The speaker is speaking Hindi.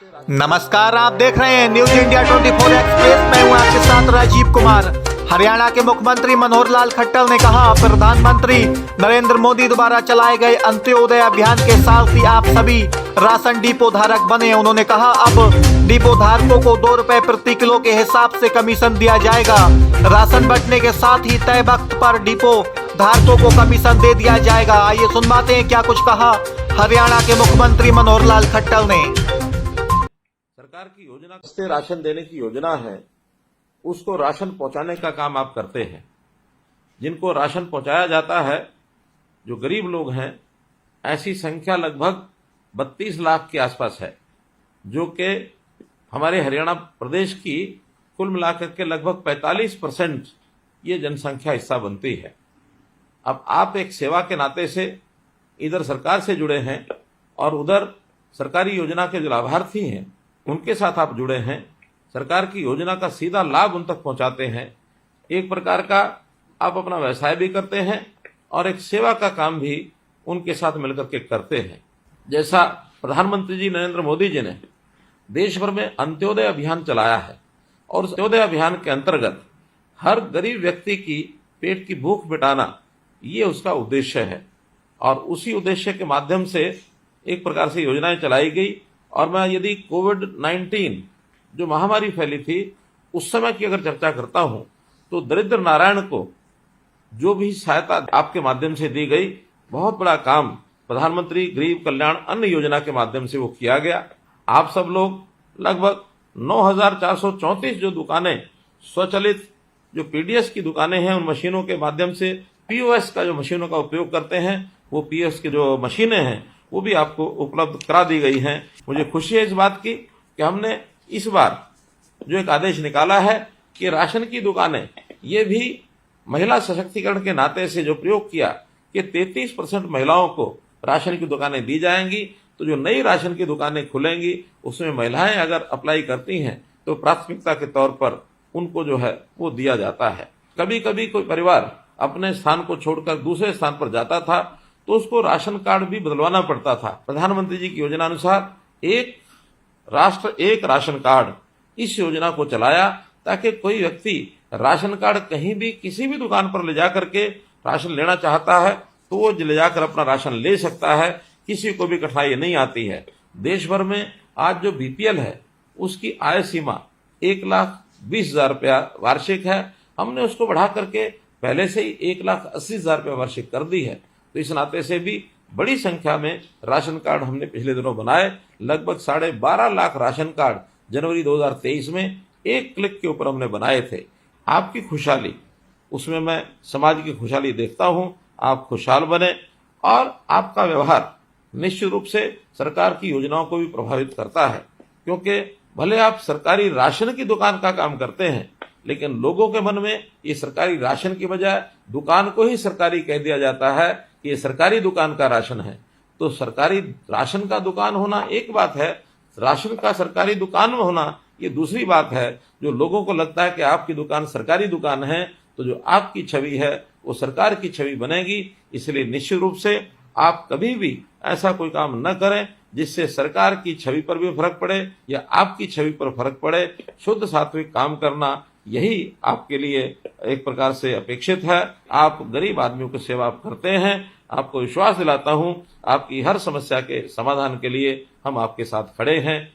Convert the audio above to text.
नमस्कार, आप देख रहे हैं न्यूज इंडिया 24 एक्सप्रेस। मैं हूं आपके साथ राजीव कुमार। हरियाणा के मुख्यमंत्री मनोहर लाल खट्टर ने कहा, प्रधानमंत्री नरेंद्र मोदी द्वारा चलाए गए अंत्योदय अभियान के साथ ही आप सभी राशन डिपो धारक बने। उन्होंने कहा, अब डिपो धारकों को 2 रुपए प्रति किलो के हिसाब से कमीशन दिया जाएगा। राशन बंटने के साथ ही तय वक्त पर डिपो धारकों को कमीशन दे दिया जाएगा। आइए सुनवाते हैं क्या कुछ कहा हरियाणा के मुख्यमंत्री मनोहर लाल खट्टर ने। सरकार की योजना से राशन देने की योजना है, उसको राशन पहुंचाने का काम आप करते हैं। जिनको राशन पहुंचाया जाता है, जो गरीब लोग हैं, ऐसी संख्या लगभग 32 लाख के आसपास है, जो कि हमारे हरियाणा प्रदेश की कुल मिलाकर के लगभग 45% ये जनसंख्या हिस्सा बनती है। अब आप एक सेवा के नाते से इधर सरकार से जुड़े हैं और उधर सरकारी योजना के जो लाभार्थी हैं उनके साथ आप जुड़े हैं। सरकार की योजना का सीधा लाभ उन तक पहुंचाते हैं। एक प्रकार का आप अपना व्यवसाय भी करते हैं और एक सेवा का काम भी उनके साथ मिलकर के करते हैं। जैसा प्रधानमंत्री जी नरेंद्र मोदी जी ने देश भर में अंत्योदय अभियान चलाया है और उस अंत्योदय अभियान के अंतर्गत हर गरीब व्यक्ति की पेट की भूख मिटाना, ये उसका उद्देश्य है और उसी उद्देश्य के माध्यम से एक प्रकार से योजनाएं चलाई गई। और मैं यदि कोविड-19 जो महामारी फैली थी उस समय की अगर चर्चा करता हूं, तो दरिद्र नारायण को जो भी सहायता आपके माध्यम से दी गई, बहुत बड़ा काम प्रधानमंत्री गरीब कल्याण अन्न योजना के माध्यम से वो किया गया। आप सब लोग लगभग 9,434 जो दुकानें स्वचालित जो पीडीएस की दुकानें हैं, उन मशीनों के माध्यम से पीओएस का जो मशीनों का उपयोग करते हैं, वो पीओएस की जो मशीनें हैं वो भी आपको उपलब्ध करा दी गई हैं। मुझे खुशी है इस बात की कि हमने इस बार जो एक आदेश निकाला है कि राशन की दुकानें, ये भी महिला सशक्तिकरण के नाते से जो प्रयोग किया कि 33% महिलाओं को राशन की दुकानें दी जाएंगी। तो जो नई राशन की दुकानें खुलेंगी उसमें महिलाएं अगर अप्लाई करती हैं तो प्राथमिकता के तौर पर उनको जो है वो दिया जाता है। कभी कभी कोई परिवार अपने स्थान को छोड़कर दूसरे स्थान पर जाता था तो उसको राशन कार्ड भी बदलवाना पड़ता था। प्रधानमंत्री जी की योजना अनुसार एक राष्ट्र एक राशन कार्ड, इस योजना को चलाया ताकि कोई व्यक्ति राशन कार्ड कहीं भी किसी भी दुकान पर ले जाकर के राशन लेना चाहता है तो वो ले जाकर अपना राशन ले सकता है, किसी को भी कठिनाई नहीं आती है। देश भर में आज जो बीपीएल है उसकी आय सीमा 1,20,000 रुपया वार्षिक है। हमने उसको बढ़ा करके पहले से ही 1,80,000 रुपया वार्षिक कर दी है। तो इस नाते से भी बड़ी संख्या में राशन कार्ड हमने पिछले दिनों बनाए। लगभग 12.5 लाख राशन कार्ड जनवरी 2023 में एक क्लिक के ऊपर हमने बनाए थे। आपकी खुशहाली, उसमें मैं समाज की खुशहाली देखता हूं। आप खुशहाल बने और आपका व्यवहार निश्चित रूप से सरकार की योजनाओं को भी प्रभावित करता है, क्योंकि भले आप सरकारी राशन की दुकान का काम करते हैं, लेकिन लोगों के मन में ये सरकारी राशन की बजाय दुकान को ही सरकारी कह दिया जाता है कि ये सरकारी दुकान का राशन है। तो सरकारी राशन का दुकान होना एक बात है, राशन का सरकारी दुकान में होना ये दूसरी बात है। जो लोगों को लगता है कि आपकी दुकान सरकारी दुकान है, तो जो आपकी छवि है वो सरकार की छवि बनेगी। इसलिए निश्चित रूप से आप कभी भी ऐसा कोई काम न करें जिससे सरकार की छवि पर भी फर्क पड़े या आपकी छवि पर फर्क पड़े। शुद्ध सात्विक काम करना, यही आपके लिए एक प्रकार से अपेक्षित है। आप गरीब आदमियों की सेवा आप करते हैं। आपको विश्वास दिलाता हूं, आपकी हर समस्या के समाधान के लिए हम आपके साथ खड़े हैं।